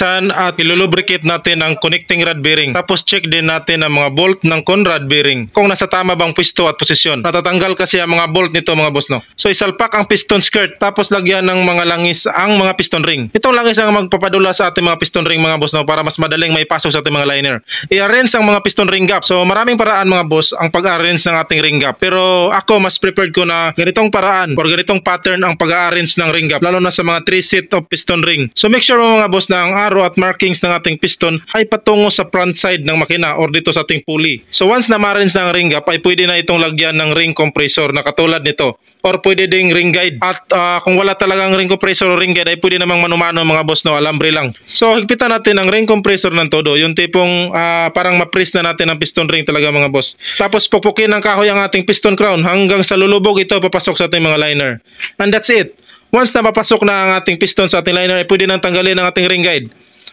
lilinisan at ilulubricate natin ang connecting rod bearing. Tapos check din natin ang mga bolt ng conrod bearing kung nasa tama bang pwesto at posisyon. Natatanggal kasi ang mga bolt nito mga boss, no. So isalpak ang piston skirt tapos lagyan ng mga langis ang mga piston ring. Itong langis ang magpapadula sa ating mga piston ring mga boss, no, para mas madaling maipasok sa ating mga liner. I-arrange ang mga piston ring gap. So maraming paraan mga boss ang pag-arrange ng ating ring gap. Pero ako mas preferred ko na ganitong paraan or ganitong pattern ang pag-arrange ng ring gap, lalo na sa mga 3 set of piston ring. So make sure mga boss na ang arrow at markings ng ating piston ay patungo sa front side ng makina or dito sa ating pulley. So once na ma-arrange ng ring gap ay pwede na itong lagyan ng ring compressor na katulad nito. Or pwede ding ring guide. At kung wala talagang ring compressor o ring guide ay pwede namang manumano mga boss, no, alambre lang. So higpitan natin ang ring compressor ng todo. Yung tipong parang ma-press na natin ang piston ring talaga mga boss. Tapos pupukin ng kahoy ang ating piston crown hanggang sa lulubog ito papasok sa ating mga liner. And that's it. Once na mapasok na ang ating piston sa ating liner ay pwede nang tanggalin ang ating ring guide.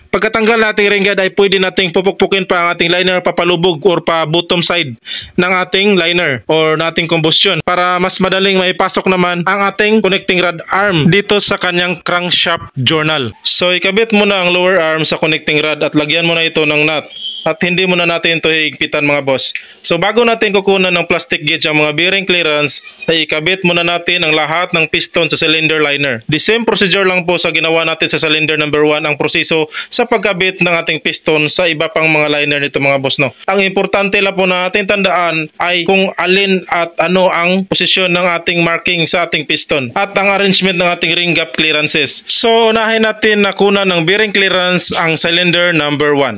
Pagkatanggal nating ring guide ay pwede nating pupukpukin pa ang ating liner papalubog or pa bottom side ng ating liner or nating combustion para mas madaling maipasok naman ang ating connecting rod arm dito sa kanyang crankshaft journal. So ikabit muna ang lower arm sa connecting rod at lagyan muna ito ng nut. At hindi muna natin ito higpitan mga boss. So bago natin kukunan ng plastic gauge ang mga bearing clearance, ay ikabit muna natin ang lahat ng piston sa cylinder liner. The same procedure lang po sa ginawa natin sa cylinder number 1 ang proseso sa pagkabit ng ating piston sa iba pang mga liner nito mga boss, no. Ang importante lang po natin tandaan ay kung alin at ano ang posisyon ng ating marking sa ating piston at ang arrangement ng ating ring gap clearances. So unahin natin na kunan ng bearing clearance ang cylinder number 1.